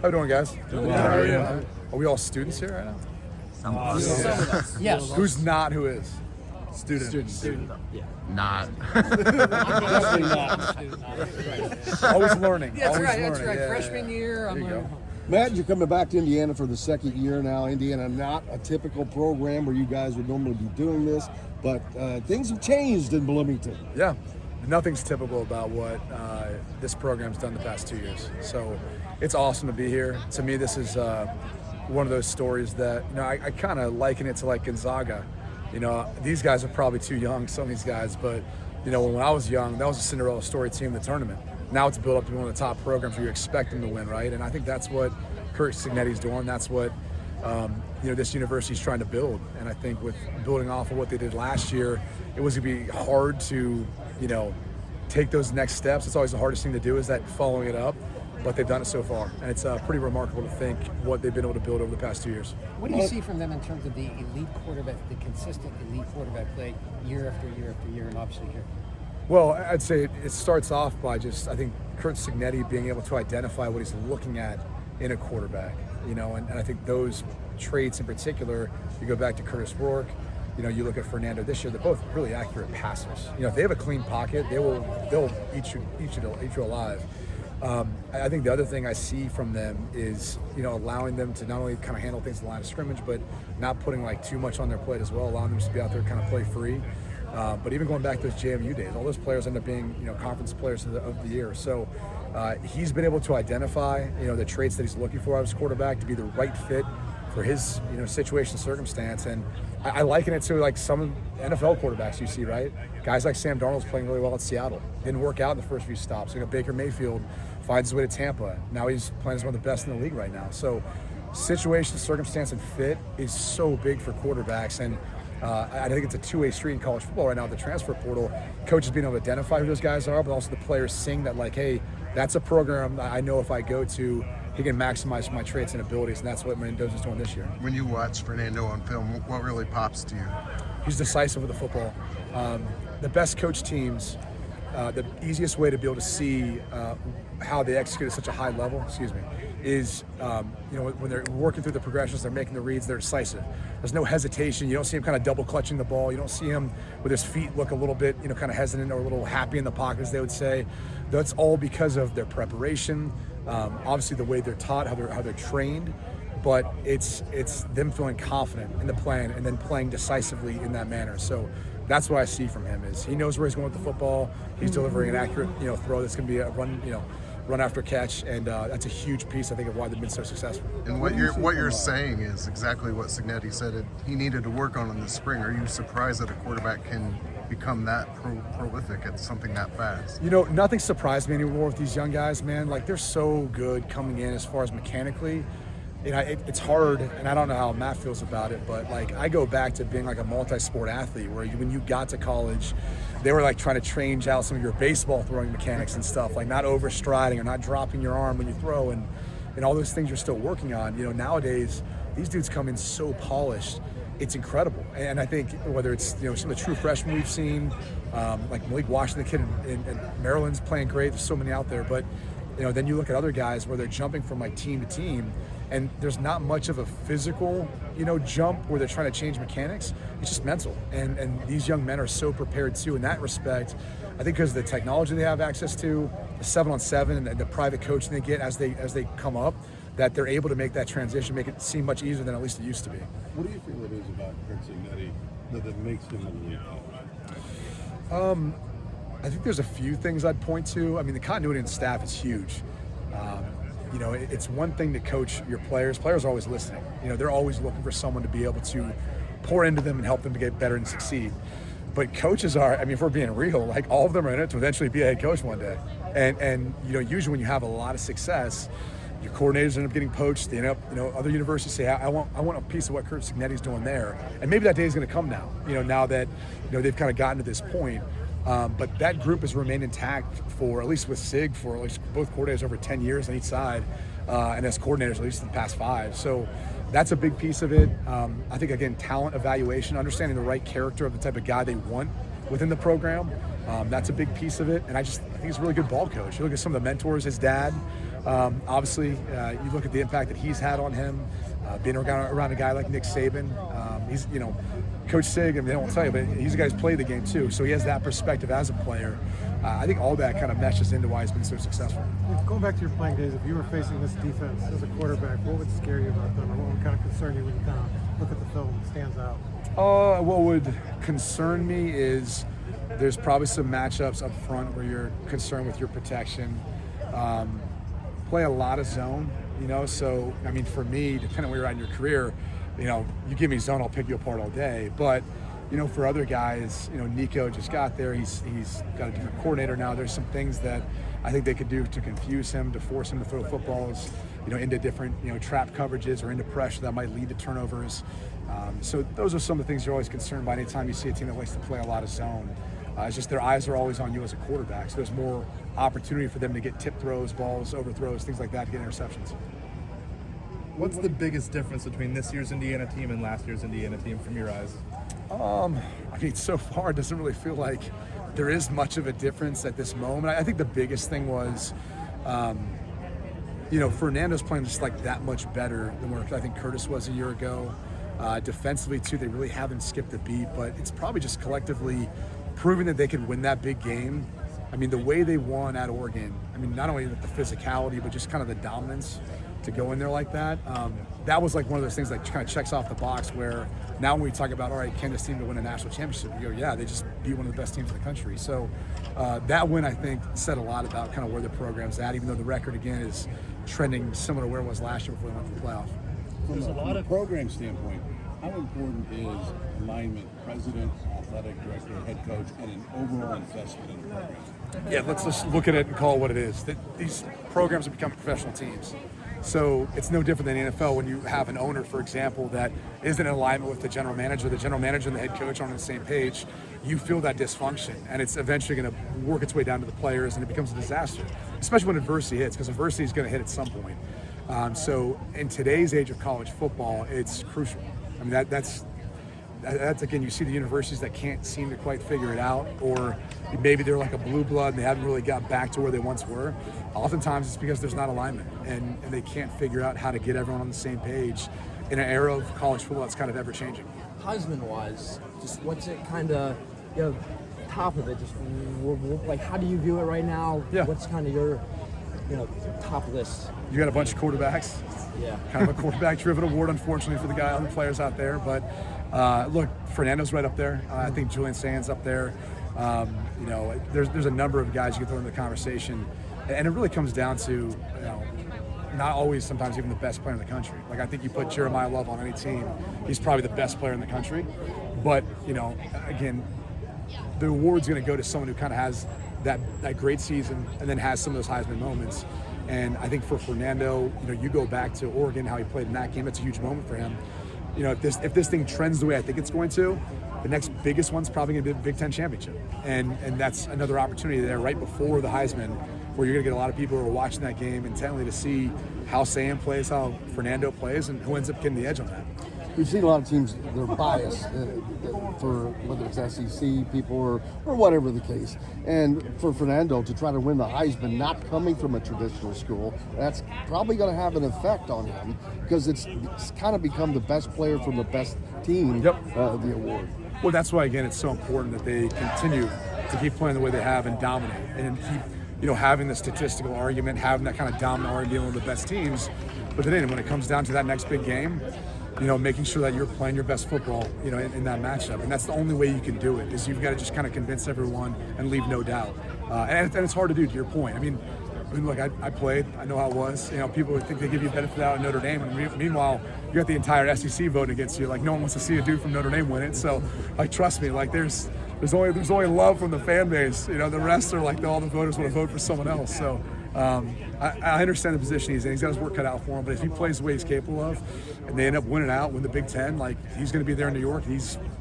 How you doing, guys? Doing well. How are you? Are we all students here right now? Some of us. Yes. Who's not? Who is? Student. Yeah. Not. Definitely not. Always learning. That's always right. learning. That's right. Yeah, Freshman year. There I'm you go. Matt, you're coming back to Indiana for the second year now. Indiana, not a typical program where you guys would normally be doing this, but things have changed in Bloomington. Yeah, nothing's typical about what this program's done the past 2 years. So it's awesome to be here. To me, this is one of those stories that, I kind of liken it to like Gonzaga. These guys are probably too young, some of these guys, but, when I was young, that was a Cinderella story team in the tournament. Now it's built up to be one of the top programs where you expect them to win, right? And I think that's what Curt Cignetti's doing. That's what, this university's trying to build. And I think with building off of what they did last year, it was going to be hard to, take those next steps. It's always the hardest thing to do is that following it up. But they've done it so far, and it's pretty remarkable to think what they've been able to build over the past 2 years. What do you see from them in terms of the elite quarterback, the consistent elite quarterback play year after year after year, and obviously here? Well, I'd say it starts off by I think Curt Cignetti being able to identify what he's looking at in a quarterback, and I think those traits in particular, you go back to Curtis Rourke, you look at Fernando this year, they're both really accurate passers. If they have a clean pocket, they'll eat you alive. I think the other thing I see from them is, allowing them to not only kind of handle things in the line of scrimmage, but not putting like too much on their plate as well, allowing them to be out there and kind of play free. But even going back to those JMU days, all those players end up being, conference players of the year. So he's been able to identify, the traits that he's looking for out of his quarterback to be the right fit for his, situation, circumstance. And I liken it to like some NFL quarterbacks you see, right? Guys like Sam Darnold's playing really well at Seattle. Didn't work out in the first few stops. Baker Mayfield finds his way to Tampa. Now he's playing as one of the best in the league right now. So situation, circumstance, and fit is so big for quarterbacks. And I think it's a two-way street in college football right now, the transfer portal. Coaches being able to identify who those guys are, but also the players seeing that, like, hey, that's a program I know if I go to, he can maximize my traits and abilities, and that's what Mendoza's doing this year. When you watch Fernando on film, what really pops to you? He's decisive with the football. The best coach teams, the easiest way to be able to see how they execute at such a high level, is when they're working through the progressions, they're making the reads, they're decisive. There's no hesitation. You don't see him kind of double clutching the ball. You don't see him with his feet look a little bit, kind of hesitant or a little happy in the pocket, as they would say. That's all because of their preparation, obviously the way they're taught, how they're trained, but it's them feeling confident in the plan and then playing decisively in that manner. So that's what I see from him is he knows where he's going with the football. He's delivering an accurate, throw that's going to be a run after catch, and that's a huge piece, I think, of why they've been so successful. And what you're saying is exactly what Cignetti said he needed to work on in the spring. Are you surprised that a quarterback can become that prolific at something that fast? Nothing surprised me anymore with these young guys, man. Like, they're so good coming in as far as mechanically. It's hard, and I don't know how Matt feels about it, but like I go back to being like a multi-sport athlete where when you got to college, they were like trying to change out some of your baseball throwing mechanics and stuff, like not overstriding or not dropping your arm when you throw, and all those things you're still working on. Nowadays, these dudes come in so polished, it's incredible. And I think whether it's some of the true freshmen we've seen, like Malik Washington, the kid in Maryland's playing great. There's so many out there, but then you look at other guys where they're jumping from like team to team, and there's not much of a physical, jump where they're trying to change mechanics. It's just mental. And these young men are so prepared too in that respect. I think because of the technology they have access to, the 7-on-7 and the private coaching they get as they come up, that they're able to make that transition, make it seem much easier than at least it used to be. What do you feel it is about Curt Cignetti that makes him elite? I think there's a few things I'd point to. I mean, the continuity in the staff is huge. It's one thing to coach your players. Players are always listening. They're always looking for someone to be able to pour into them and help them to get better and succeed. But coaches are, if we're being real, like all of them are in it to eventually be a head coach one day. And usually when you have a lot of success, your coordinators end up getting poached. They end up, other universities say, I want a piece of what Curt Cignetti's doing there. And maybe that day is going to come now, now that, they've kind of gotten to this point. But that group has remained intact for, at least with SIG, for at least both coordinators over 10 years on each side, and as coordinators at least in the past 5. So that's a big piece of it. I think, again, talent evaluation, understanding the right character of the type of guy they want within the program. That's a big piece of it. And I think he's a really good ball coach. You look at some of the mentors, his dad, Obviously, you look at the impact that he's had on him, being around a guy like Nick Saban. He's, Coach Sig, I mean, they won't tell you, but he's a guy who's played the game too, so he has that perspective as a player. I think all that kind of meshes into why he's been so successful. Going back to your playing days, if you were facing this defense as a quarterback, what would scare you about them, or what would kind of concern you when you kind of look at the film that stands out? What would concern me is there's probably some matchups up front where you're concerned with your protection. Play a lot of zone, so, I mean, for me, depending on where you're at in your career, you give me zone, I'll pick you apart all day. But, for other guys, Nico just got there. He's got a different coordinator now. There's some things that I think they could do to confuse him, to force him to throw footballs, into different, trap coverages or into pressure that might lead to turnovers. So those are some of the things you're always concerned about anytime you see a team that likes to play a lot of zone. It's just their eyes are always on you as a quarterback. So there's more opportunity for them to get tip throws, balls, overthrows, things like that, to get interceptions. What's the biggest difference between this year's Indiana team and last year's Indiana team from your eyes? I mean, so far it doesn't really feel like there is much of a difference at this moment. I think the biggest thing was, Fernando's playing just like that much better than where I think Curtis was a year ago. Defensively too, they really haven't skipped a beat, but it's probably just collectively proving that they can win that big game. I mean, the way they won at Oregon, I mean, not only the physicality, but just kind of the dominance to go in there like that. That was like one of those things that kind of checks off the box where now when we talk about, all right, can this team to win a national championship? We go, yeah, they just beat one of the best teams in the country. So that win, I think, said a lot about kind of where the program's at, even though the record, again, is trending similar to where it was last year before they went to the playoff. From a program standpoint, how important is alignment, president, athletic director, head coach, and an overall investment in the program? Yeah, let's just look at it and call it what it is. These programs are becoming professional teams. So it's no different than the NFL when you have an owner, for example, that isn't in alignment with the general manager and the head coach aren't on the same page. You feel that dysfunction, and it's eventually going to work its way down to the players, and it becomes a disaster, especially when adversity hits, because adversity is going to hit at some point. So in today's age of college football, it's crucial. I mean, that's again, you see the universities that can't seem to quite figure it out, or maybe they're like a blue blood and they haven't really got back to where they once were. Oftentimes it's because there's not alignment and they can't figure out how to get everyone on the same page in an era of college football that's kind of ever changing. Heisman-wise, just what's it kind of, top of it, just like how do you view it right now? Yeah. What's kind of your, top list? You got a bunch of quarterbacks. Yeah. Kind of a quarterback-driven award, unfortunately, for the other players out there. But look, Fernando's right up there. I think Julian Sand's up there. There's a number of guys you can throw in the conversation, and it really comes down to not always, sometimes even the best player in the country. Like I think you put Jeremiah Love on any team, he's probably the best player in the country. But again, the award's going to go to someone who kind of has that great season and then has some of those Heisman moments. And I think for Fernando, you go back to Oregon, how he played in that game, that's a huge moment for him. If this thing trends the way I think it's going to, the next biggest one's probably going to be the Big Ten championship. And that's another opportunity there right before the Heisman, where you're going to get a lot of people who are watching that game intently to see how Sam plays, how Fernando plays, and who ends up getting the edge on that. We've seen a lot of teams, they're biased for whether it's SEC people or whatever the case. And for Fernando to try to win the Heisman, not coming from a traditional school, that's probably going to have an effect on him because it's kind of become the best player from the best team, the award. Well, that's why, again, it's so important that they continue to keep playing the way they have and dominate and keep having the statistical argument, having that kind of dominant argument, dealing with the best teams. But then when it comes down to that next big game, making sure that you're playing your best football, in that matchup. And that's the only way you can do it, is you've got to just kind of convince everyone and leave no doubt. And it's hard to do, to your point. I mean, look, I played. I know how it was. People would think they give you benefit of the doubt at Notre Dame. And meanwhile, you got the entire SEC voting against you. Like, no one wants to see a dude from Notre Dame win it. So, trust me, there's only love from the fan base. The rest are all the voters want to vote for someone else. So, I understand the position he's in. He's got his work cut out for him. But if he plays the way he's capable of, and they end up winning out, win the Big Ten, he's going to be there in New York.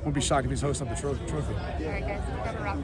Won't be shocked if he's hosting up the trophy. All right, guys, we've got to wrap.